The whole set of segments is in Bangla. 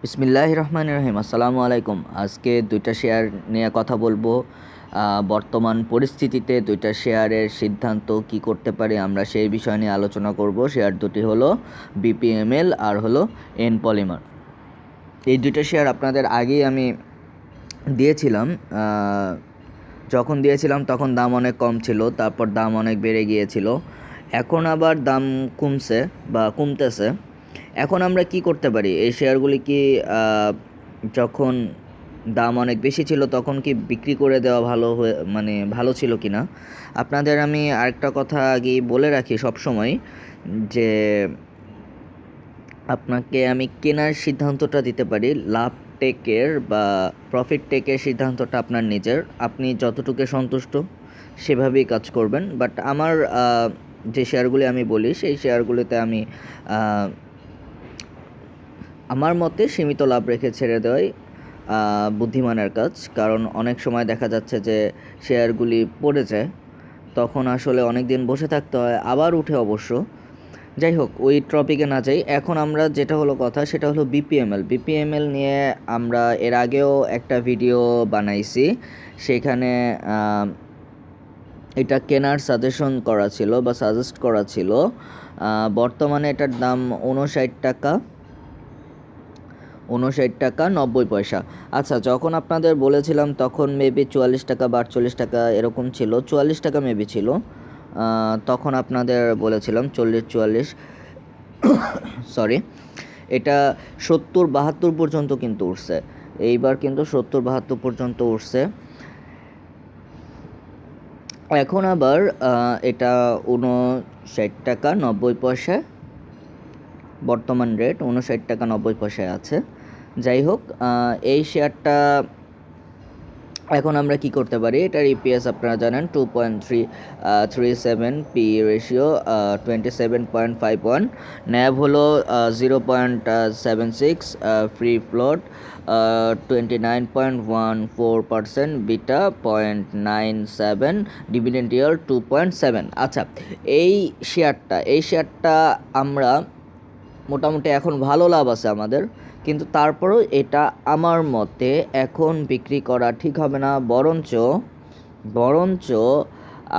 বিসমিল্লাহির রহমানির রহিম। আসসালামু আলাইকুম। আজকে দুইটা শেয়ার নিয়ে কথা বলবো। বর্তমান পরিস্থিতিতে দুইটা শেয়ারের সিদ্ধান্ত কি করতে পারি আমরা সেই বিষয় নিয়ে আলোচনা করব। শেয়ার দুটি হলো বিপিএমএল আর হলো npolymer। এই দুইটা শেয়ার আপনাদের আগেই আমি দিয়েছিলাম। যখন দিয়েছিলাম তখন দাম অনেক কম ছিল, তারপর দাম অনেক বেড়ে গিয়েছিল, এখন আবার দাম কমছে বা কমতেছে। এখন আমরা কি করতে পারি? এই শেয়ারগুলি কি যখন দাম অনেক বেশি ছিল তখন কি বিক্রি করে দেওয়া ভালো ছিল কি না? আপনাদের আমি আরেকটা কথা আগেই বলে রাখি সবসময়, যে আপনাকে আমি কেনার সিদ্ধান্তটা দিতে পারি, লাভ টেকের বা প্রফিট টেকের সিদ্ধান্তটা আপনার নিজের। আপনি যতটুকু সন্তুষ্ট সেভাবেই কাজ করবেন। বাট আমার যে শেয়ারগুলি আমি বলি সেই শেয়ারগুলিতে আমি আমার মতে সীমিত লাভ রেখে ছেড়ে দেওয়াই বুদ্ধিমানের কাজ। কারণ অনেক সময় দেখা যাচ্ছে যে শেয়ারগুলি পড়ে যায়, তখন আসলে অনেক দিন বসে থাকতে হয়, আবার উঠে অবশ্য। যাই হোক, ওই টপিকে না যাই। এখন আমরা যেটা হলো কথা সেটা হলো বিপিএমএল নিয়ে আমরা এর আগেও একটা ভিডিও বানাইছি। সেখানে এটা কেনার সাজেশন করা ছিল বা সাজেস্ট করা ছিল। বর্তমানে এটার দাম 59 টাকা 90 পয়সা। আচ্ছা, যখন আপনাদের বলেছিলাম তখন মেবি 44 টাকা বা 48 টাকা এরকম ছিল, 44 টাকা মেবি ছিল। তখন আপনাদের বলেছিলাম 44 সরি, এটা 70-72 পর্যন্ত কিন্তু উঠছে। এইবার কিন্তু 70-72 পর্যন্ত উঠছে। এখন আবার এটা 59 টাকা 90 পয়সা, বর্তমান রেট 59 টাকা 90 পয়সায় আছে। যাই হোক, এই শেয়ারটা এখন আমরা কি করতে পারি? এটার ইপিএস আপনারা জানেন 2.37 পি রেশিও 27.51, ন্যাব হলো 0.76, ফ্রি ফ্লোট 29.14%, বিটা 0.97, ডিভিডেন্ড ইয়ার 2.7। আচ্ছা, এই শেয়ারটা আমরা মোটামুটি এখন ভালো লাভ আছে আমাদের, কিন্তু তারপরেও এটা আমার মতে এখন বিক্রি করা ঠিক হবে না। বরঞ্চ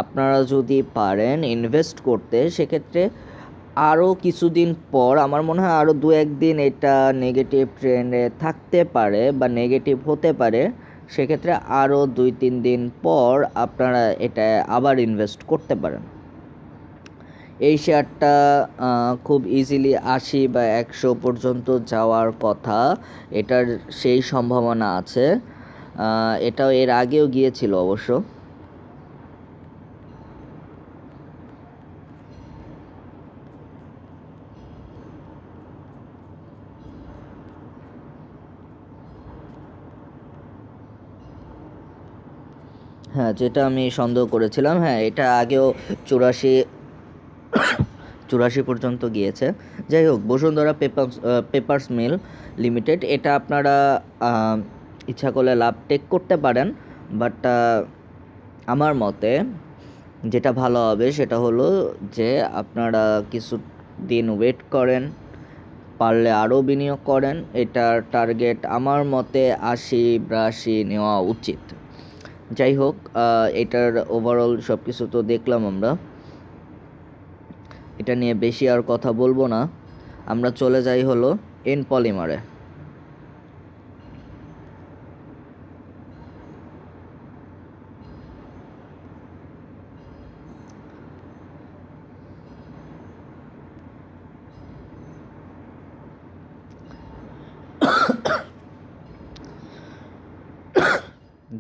আপনারা যদি পারেন ইনভেস্ট করতে, সেক্ষেত্রে আরও কিছুদিন পর আমার মনে হয় আরও 2-1 দিন এটা নেগেটিভ ট্রেন্ডে থাকতে পারে বা নেগেটিভ হতে পারে। সেক্ষেত্রে আরও 2-3 দিন পর আপনারা এটা আবার ইনভেস্ট করতে পারেন। এই শেয়ারটা খুব ইজিলি 80 বা 100 পর্যন্ত যাওয়ার কথা, এটার সেই সম্ভাবনা আছে। এটাও এর আগেও গিয়েছিল অবশ্য। হ্যাঁ, যেটা আমি সন্দেহ করেছিলাম, হ্যাঁ এটা আগেও 84 পর্যন্ত গিয়েছে। যাই হোক, বসুন্ধরা পেপারস মিল লিমিটেড, এটা আপনারা ইচ্ছা করলে লাভ টেক করতে পারেন। বাট আমার মতে যেটা ভালো হবে সেটা হলো যে আপনারা কিছু দিন ওয়েট করেন, পারলে আরও বিনিয়োগ করেন। এটার টার্গেট আমার মতে 80-82 নেওয়া উচিত। যাই হোক, এটার ওভারঅল সব কিছু তো দেখলাম আমরা, এটা নিয়ে বেশি আর কথা বলবো না। আমরা চলে যাই হলো npolymer-এ।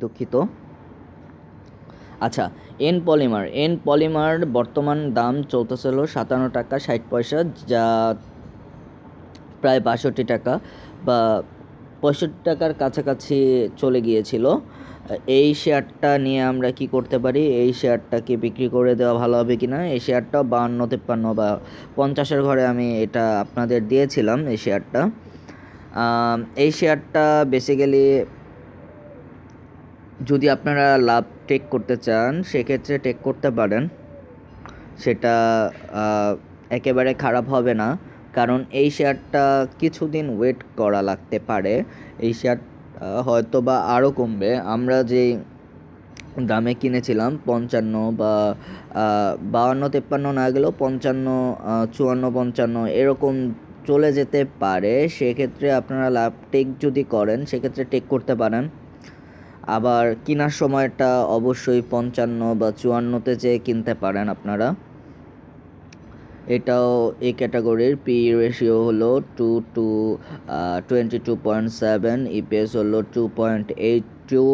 দুঃখিত। আচ্ছা, npolymer বর্তমান দাম চলতেছিল 57 টাকা 60 পয়সা, যা প্রায় 62 টাকা বা 65 টাকার কাছাকাছি চলে গিয়েছিল। এই শেয়ারটা নিয়ে আমরা কি করতে পারি? এই শেয়ারটাকে বিক্রি করে দেওয়া ভালো হবে কি না? এই শেয়ারটাও 52-53 বা 50-এর ঘরে আমি এটা আপনাদের দিয়েছিলাম। এই শেয়ারটা বেসিক্যালি যদি আপনারা লাভ টেক করতে চান সেক্ষেত্রে টেক করতে পারেন, সেটা একেবারে খারাপ হবে না। কারণ এই শেয়ারটা কিছুদিন ওয়েট করা লাগতে পারে। এই শেয়ার হয়তো বা আরও কমবে। আমরা যেই দামে কিনেছিলাম 55 বা 52-53 না গেলেও 55, 54-55 এরকম চলে যেতে পারে। সেক্ষেত্রে আপনারা লাভ টেক যদি করেন সেক্ষেত্রে টেক করতে পারেন। আবার কেনার সময়টা অবশ্যই 55 বা 54-তে যেয়ে কিনতে পারেন আপনারা। এটাও এই ক্যাটাগরির পি রেশিও হলো 22.7, ইপিএস হলো 2.82,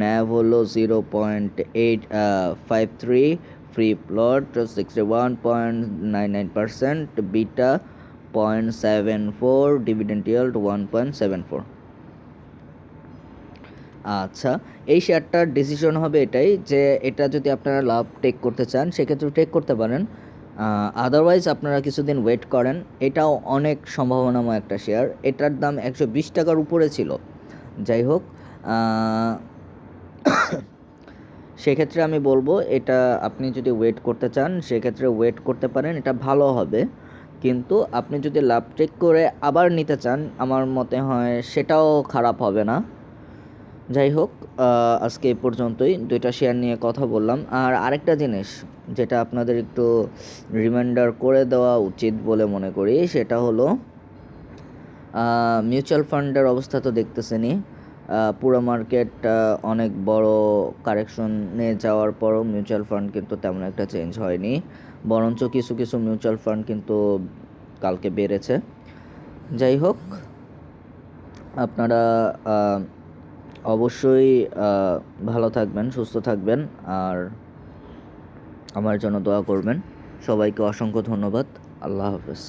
ন্যাভ হলো 0.853, free plot 61.99%, beta 0.74, dividend yield 1.74। আচ্ছা, এই শেয়ারটার ডিসিশন হবে এটাই যে এটা যদি আপনারা লাভ টেক করতে চান সেক্ষেত্রে টেক করতে পারেন। আদারওয়াইজ আপনারা কিছুদিন ওয়েট করেন। এটাও অনেক সম্ভাবনাময় একটা শেয়ার। এটার দাম 120 টাকার উপরে ছিল। যাই হোক, সেক্ষেত্রে আমি বলবো এটা আপনি যদি ওয়েট করতে চান সেক্ষেত্রে ওয়েট করতে পারেন, এটা ভালো হবে। কিন্তু আপনি যদি লাভ টেক করে আবার নিতে চান আমার মতে হয় সেটাও খারাপ হবে না। যাই হোক, আজকে এই পর্যন্তই। দুইটা শেয়ার নিয়ে কথা বললাম। আর আরেকটা জিনিস যেটা আপনাদের একটু রিমাইন্ডার করে দেওয়া উচিত বলে মনে করি সেটা হলো মিউচুয়াল ফান্ডের অবস্থা তো দেখতেছেনই। পুরো মার্কেট অনেক বড় কারেকশনে যাওয়ার পরও মিউচুয়াল ফান্ড কিন্তু তেমন একটা চেঞ্জ হয়নি, বরঞ্চ কিছু কিছু মিউচুয়াল ফান্ড কিন্তু কালকে বেড়েছে। যাই হোক, আপনারা অবশ্যই ভালো থাকবেন, সুস্থ থাকবেন, আর আমার জন্য দোয়া করবেন। সবাইকে অসংখ্য ধন্যবাদ। আল্লাহ হাফেজ।